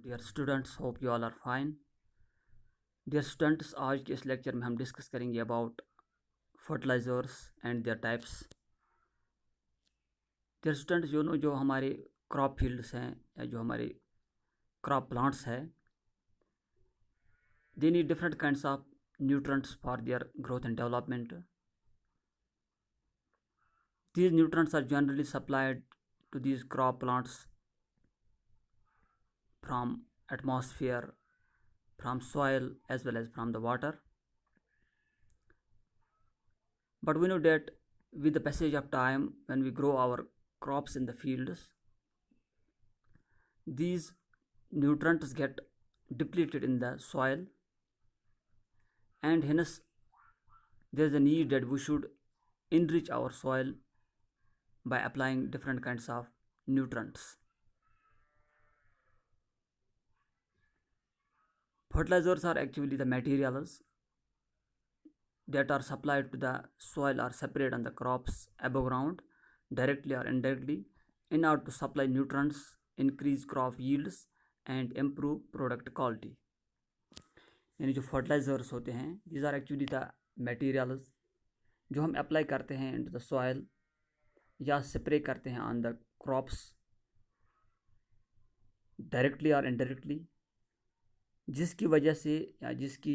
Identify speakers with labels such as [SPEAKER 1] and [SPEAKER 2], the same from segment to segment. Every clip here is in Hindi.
[SPEAKER 1] Dear students, hope you all are fine. Dear students, आज के इस लेक्चर में हम डिस्कस करेंगे about fertilizers and their types. Dear students, जो हमारे क्रॉप फील्ड्स हैं या जो हमारे क्रॉप प्लांट्स हैं, they need different kinds of nutrients for their growth and development. These nutrients are generally supplied to these crop plants from atmosphere, from soil, as well as from the water. But we know that with the passage of time, when we grow our crops in the fields, these nutrients get depleted in the soil, and hence there is a need that we should enrich our soil by applying different kinds of nutrients. Fertilizers are actually the materials that are supplied to the soil or separate on the crops above ground, directly or indirectly, in order to supply nutrients, increase crop yields and improve product quality. यानी जो फर्टिलाइजर्स होते हैं, these are actually the materials जो हम अप्लाई करते हैं into the soil या स्प्रे करते हैं on the crops directly or indirectly, जिसकी वजह से या जिसकी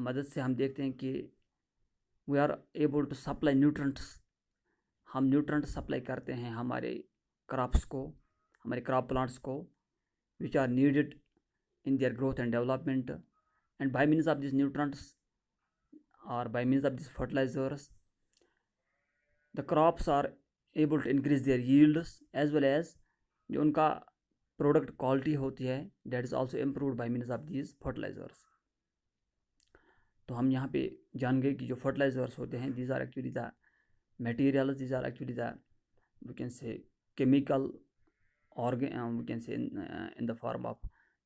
[SPEAKER 1] मदद से हम देखते हैं कि we are able to supply nutrients. हम न्यूट्रेंट सप्लाई करते हैं हमारे क्रॉप्स को, हमारे क्रॉप प्लांट्स को, which are needed in their growth and development. And by means of this nutrients और by means of this fertilizers, the crops are able to increase their yields as well as जो उनका प्रोडक्ट क्वालिटी होती है, that is also improved by means of this fertilizers. तो हम यहाँ पे जान गए कि जो फर्टिलाइजर्स होते हैं, these are actually the materials, these are actually the, we can say, chemical we can say in the form of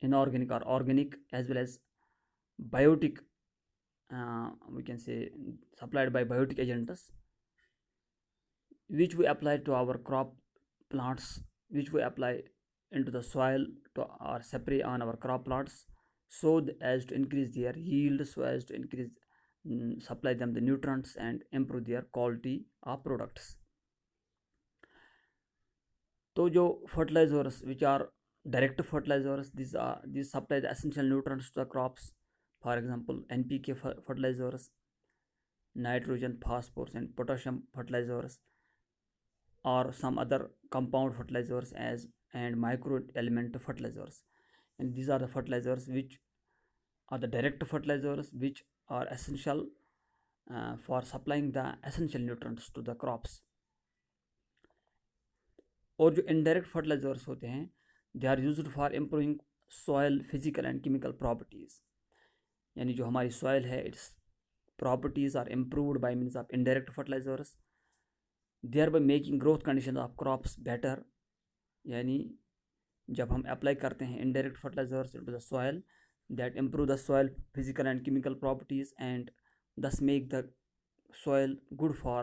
[SPEAKER 1] inorganic or organic, as well as biotic, we can say supplied by biotic agents, which we apply to our crop plants, which we apply into the soil to or spray on our crop plants, so as to increase their yield, so as to increase supply them the nutrients and improve their quality of products. तो जो fertilizers which are direct fertilizers, these supply the essential nutrients to the crops. For example, NPK fertilizers, nitrogen, phosphorus and potassium fertilizers, or some other compound fertilizers as and micro element fertilizers. And these are the fertilizers which are the direct fertilizers which are essential for supplying the essential nutrients to the crops. और जो indirect fertilizers होते हैं, they are used for improving soil physical and chemical properties. यानी जो हमारी soil है, its properties are improved by means of indirect fertilizers, thereby making growth conditions of crops better. यानी जब हम अप्लाई करते हैं indirect fertilizers into the soil, that improve the soil physical and chemical properties and thus make the soil good for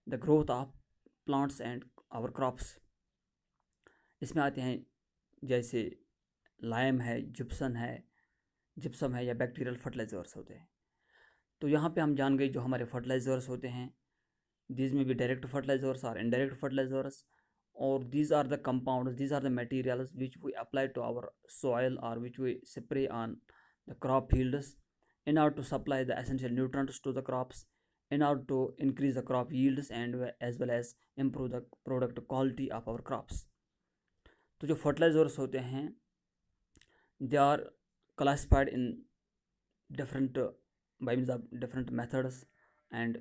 [SPEAKER 1] the growth of plants and our crops. इसमें आते हैं जैसे लाइम है, जिप्सम है या बैक्टीरियल फर्टिलाइजर्स होते हैं. तो यहाँ पे हम जान गए जो हमारे फर्टिलाइजर्स होते हैं, these may be direct fertilizers or indirect fertilizers, or these are the compounds, these are the materials which we apply to our soil or which we spray on the crop fields in order to supply the essential nutrients to the crops, in order to increase the crop yields and as well as improve the product quality of our crops. तो जो fertilizers होते हैं, they are classified in different by means of different methods, and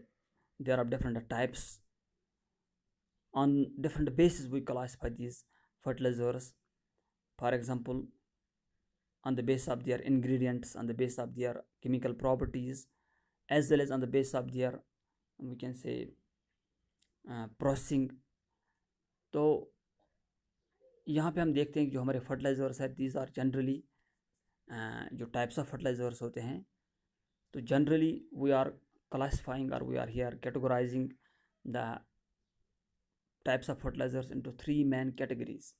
[SPEAKER 1] there are different types. On different bases we classify these fertilizers. For example, on the basis of their ingredients, on the basis of their chemical properties, as well as on the basis of their, we can say, processing. तो यहाँ पे हम देखते हैं कि जो हमारे फर्टिलाइजर्स है, these are generally जो टाइप्स ऑफ फर्टिलाइजर्स होते हैं, तो generally we are classifying or we are here categorizing the types of fertilizers into three main categories.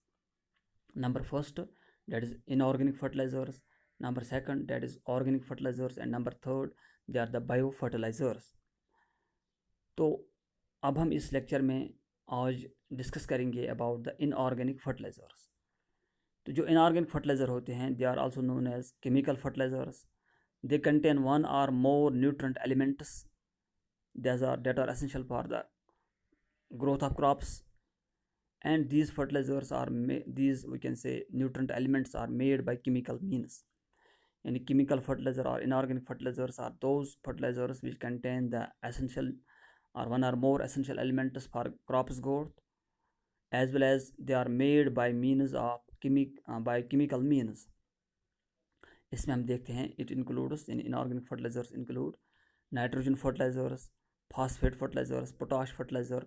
[SPEAKER 1] Number first, that is inorganic fertilizers, number second that is organic fertilizers, and number third they are the biofertilizers. तो अब हम इस लेक्चर में आज डिस्कस करेंगे अबाउट द इनऑर्गेनिक फर्टिलाइज़र्स। तो जो इनऑर्गेनिक फर्टिलाइज़र होते हैं they are also known as chemical fertilizers. They contain one or more nutrient elements that are essential for the growth of crops, and these fertilizers are these we can say nutrient elements are made by chemical means. And chemical fertilizer or inorganic fertilizers are those fertilizers which contain the essential or one or more essential elements for crops growth, as well as they are made by means of chemical means. इसमें हम देखते हैं it includes in inorganic fertilizers include nitrogen fertilizers, phosphate fertilizers, potash fertilizer,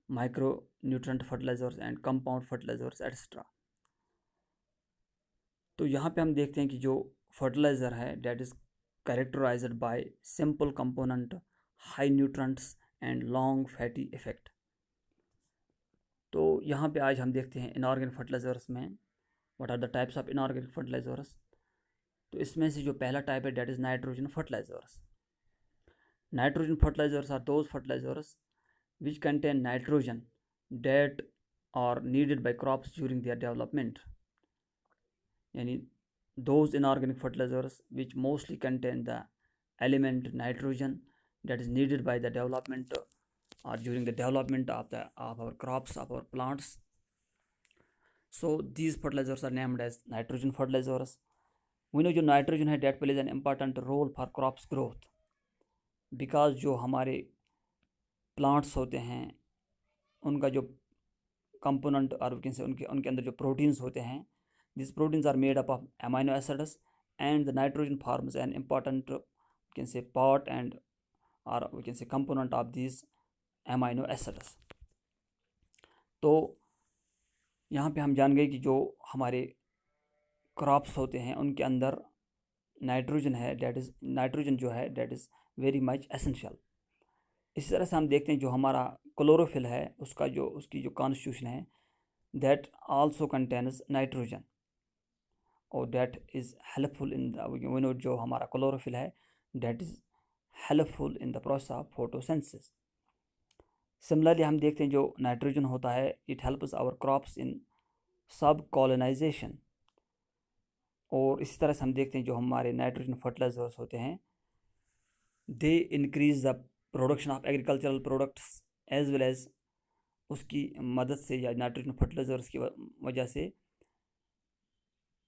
[SPEAKER 1] micronutrient fertilizers and compound fertilizers etc. तो यहाँ पे हम देखते हैं कि जो फर्टिलाइज़र है that is characterized by simple component, high nutrients and long fatty effect. तो यहाँ पे आज हम देखते हैं इनऑर्गेनिक फर्टिलाइज़र्स में what are the types of inorganic fertilizers. तो इसमें से जो पहला टाइप है that is nitrogen fertilizers. Nitrogen fertilizers are those fertilizers which contain nitrogen that are needed by crops during their development. यानी those inorganic fertilizers which mostly contain the element nitrogen that is needed by the development or during the development of our crops, of our plants. So these fertilizers are named as nitrogen fertilizers. We know जो nitrogen है that plays an important role for crops growth, because जो हमारे plants होते हैं उनका जो component और उनके अंदर जो proteins होते हैं, these proteins are made up of amino acids, and the nitrogen forms an important we can say part and or we can say component of these amino acids. तो यहाँ पे हम जान गए कि जो हमारे क्रॉप्स होते हैं उनके अंदर नाइट्रोजन है डेट इज़ नाइट्रोजन जो है that is very much essential. इसी तरह से हम देखते हैं जो हमारा क्लोरोफिल है उसकी जो कॉन्स्टिट्यूशन है दैट आल्सो कंटेन्स नाइट्रोजन और that is helpful in the जो हमारा क्लोरोफिल है that is helpful in the process of photosynthesis. Similarly हम देखते हैं जो नाइट्रोजन होता है it helps our crops in sub colonization. और इसी तरह से हम देखते हैं जो हमारे नाइट्रोजन फर्टिलाइजर्स होते हैं they increase the production of agricultural products as well as उसकी मदद से या नाइट्रोजन फर्टिलाइजर्स की वजह से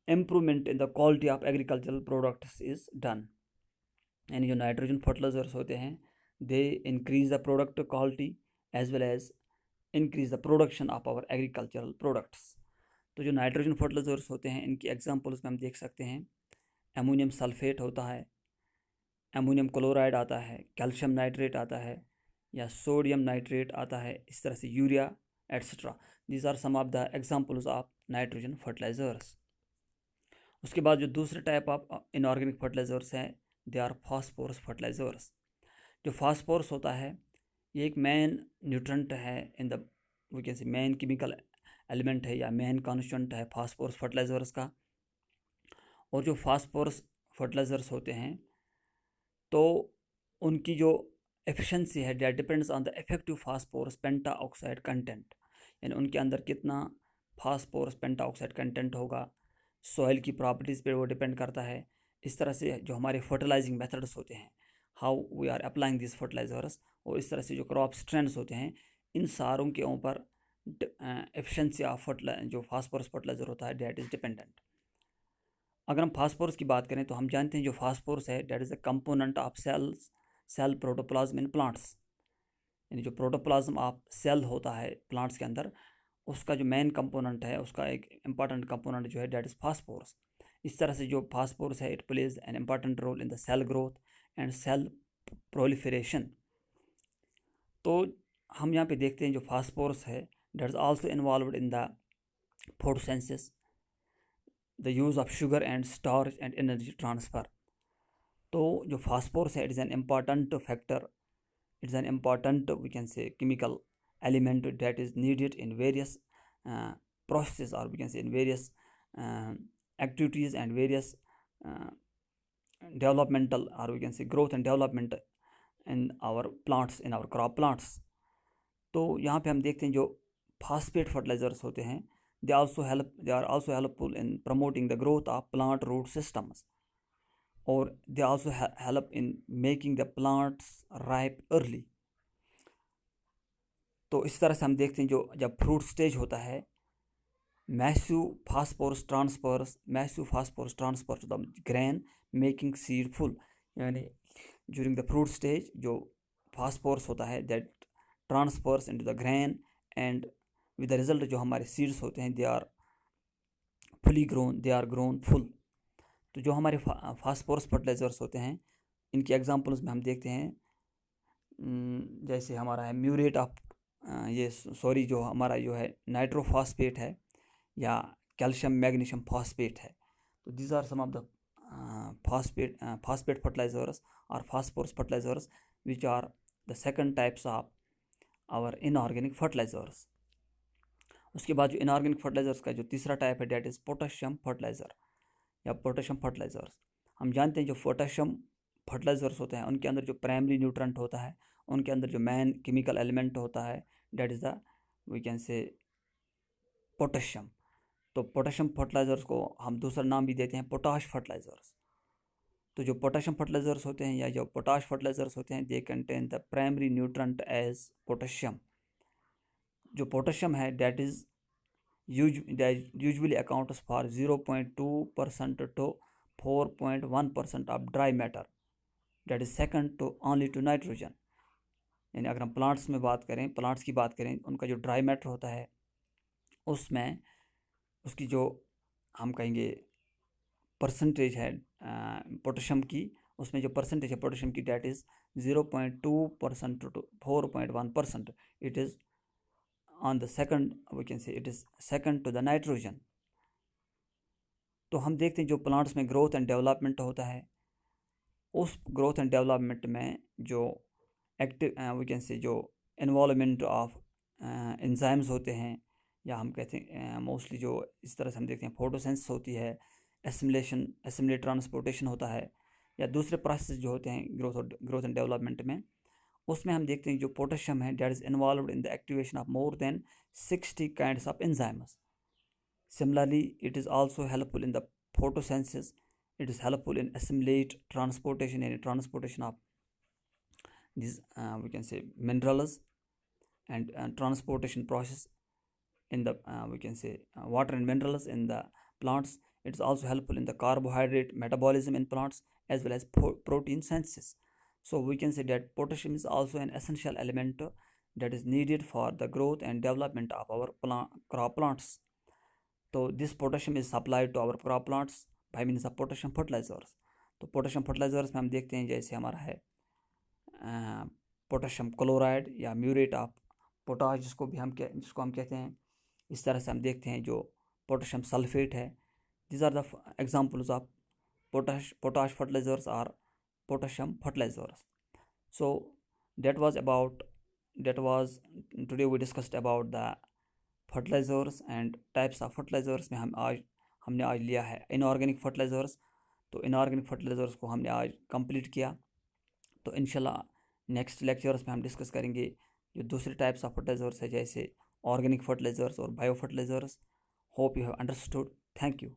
[SPEAKER 1] improvement in the quality of agricultural products is done. यानी जो नाइट्रोजन फर्टिलाइजर्स होते हैं they increase the product quality as well as increase the production of our agricultural products. तो जो नाइट्रोजन फर्टिलाइजर्स होते हैं इनकी एग्जांपल्स में हम देख सकते हैं एमोनियम सल्फेट होता है, एमोनियम क्लोराइड आता है, कैल्शियम नाइट्रेट आता है या सोडियम नाइट्रेट आता है, इस तरह से urea etcetera. These are some of the examples of nitrogen fertilizers. उसके बाद जो दूसरे टाइप ऑफ इनऑर्गेनिक फर्टिलाइजर्स हैं दे आर फास्फोरस फर्टिलाइजर्स। जो फास्फोरस होता है ये एक मेन न्यूट्रेंट है in the we can say main chemical element है या मेन कॉन्स्टिट्यूएंट है फास्फोरस फर्टिलाइजर्स का। और जो फास्फोरस फर्टिलाइजर्स होते हैं तो उनकी जो एफिशिएंसी है that depends on the effective phosphorus pentoxide content. यानी उनके अंदर कितना फास्फोरस पेंटाऑक्साइड कंटेंट होगा, सॉइल की प्रॉपर्टीज़ पे वो डिपेंड करता है। इस तरह से जो हमारे फर्टिलाइजिंग मेथड्स होते हैं how we are applying this fertilizers और इस तरह से जो क्रॉप स्ट्रेंड्स होते हैं इन सारों के ऊपर एफिशिएंसी ऑफ जो फास्फोरस फर्टिलाइजर होता है डेट इज़ डिपेंडेंट। अगर हम फास्फोरस की बात करें तो हम जानते हैं जो फास्फोरस है that is a component of cell protoplasm in plants. यानी जो प्रोटोप्लाज्म ऑफ सेल होता है प्लांट्स के अंदर उसका जो मेन कंपोनेंट है उसका एक इम्पॉर्टेंट कंपोनेंट जो है डेट इज़ फास्फोरस। इस तरह से जो फास्फोरस है it plays an important role in the cell growth and cell proliferation. तो हम यहाँ पे देखते हैं जो फास्फोरस है that is also involved in the photosynthesis, the use of sugar and starch and energy transfer. तो जो फास्फोरस है it is an important factor, it is an important we can say chemical element that is needed in various processes or we can say in various activities and various developmental, or we can say growth and development in our plants, in our crop plants. तो यहाँ पे हम देखते हैं जो phosphate fertilizers होते हैं, they are also helpful in promoting the growth of plant root systems, or they also help in making the plants ripe early. तो इस तरह से हम देखते हैं जो जब फ्रूट स्टेज होता है, massive phosphorus transfers to the grain making seed full, यानी during the fruit stage जो phosphorus होता है that transfers into the grain, and with the result जो हमारे seeds होते हैं they are fully grown, they are grown full. तो जो हमारे phosphorus fertilizers होते हैं, इनके एग्जांपल्स में हम देखते हैं जैसे हमारा है म्यूरेट ऑफ जो हमारा जो है नाइट्रोफॉस्फेट है या कैल्शियम मैग्नीशियम फॉस्फेट है. तो these are some of the phosphate fertilizers or phosphorus fertilizers which are the second types of our inorganic fertilizers. उसके बाद जो inorganic fertilizers का जो तीसरा टाइप है that is potassium fertilizer या potassium fertilizers. हम जानते हैं जो potassium fertilizers होते हैं उनके अंदर जो primary nutrient होता है, उनके अंदर जो main chemical element होता है that is the we can say potassium. तो पोटेशियम फर्टिलाइज़र्स को हम दूसरा नाम भी देते हैं पोटाश फर्टिलाइज़र्स. तो जो पोटेशियम फर्टिलाइज़र्स होते हैं या जो पोटाश फर्टिलाइज़र्स होते हैं they contain the primary nutrient as potassium. जो पोटेशियम है that is usually accounts for 0.2% to 4.1% of dry matter, that is second to only to nitrogen. यानी अगर हम प्लांट्स में बात करें, प्लांट्स की बात करें, उनका जो ड्राई मैटर होता है उसमें उसकी जो हम कहेंगे परसेंटेज है पोटेशियम की, उसमें जो परसेंटेज है पोटेशियम की that is 0.2% to 4.1%. It is on the second, we can say it is second to the nitrogen. तो हम देखते हैं जो प्लांट्स में ग्रोथ एंड डेवलपमेंट होता है, उस ग्रोथ एंड डेवलपमेंट में जो एक्टिव वी कैन से जो इन्वॉल्वमेंट ऑफ एंजाइम्स होते हैं, या हम कहते हैं मोस्टली जो इस तरह से हम देखते हैं फोटोसेंसिस होती है, एसिमिलेट ट्रांसपोर्टेशन होता है, या दूसरे प्रोसेस जो होते हैं ग्रोथ एंड डेवलपमेंट में, उसमें हम देखते हैं जो पोटेशियम है that is involved in the activation of more than 60 kinds of enzymes. Similarly it is also helpful in the photosynthesis, it is helpful in assimilate transportation, यानी transportation of this we can say minerals and transportation process in the we can say water and minerals in the plants. It is also helpful in the carbohydrate metabolism in plants as well as protein synthesis. So we can say that potassium is also an essential element that is needed for the growth and development of our crop plants. So this potassium is supplied to our crop plants by means of potassium fertilizers. तो potassium fertilizers में हम देखते हैं जैसे हमारा है पोटेशियम क्लोराइड या म्यूरेट ऑफ पोटाश जिसको हम कहते हैं. इस तरह से हम देखते हैं जो पोटेशियम सल्फेट है. These are the examples of potash fertilisers और potassium fertilisers. So that was today we discussed about the fertilizers and types of fertilizers में हमने आज लिया है इनऑर्गेनिक फर्टिलाइजर्स. तो इनऑर्गेनिक फर्टिलाइजर्स को हमने आज कंप्लीट किया. तो इंशाल्लाह नेक्स्ट लेक्चर्स में हम डिस्कस करेंगे जो दूसरे टाइप्स ऑफ फर्टिलाइजर्स है जैसे ऑर्गेनिक फर्टिलाइजर्स और bio fertilizers. Hope you have understood. Thank you.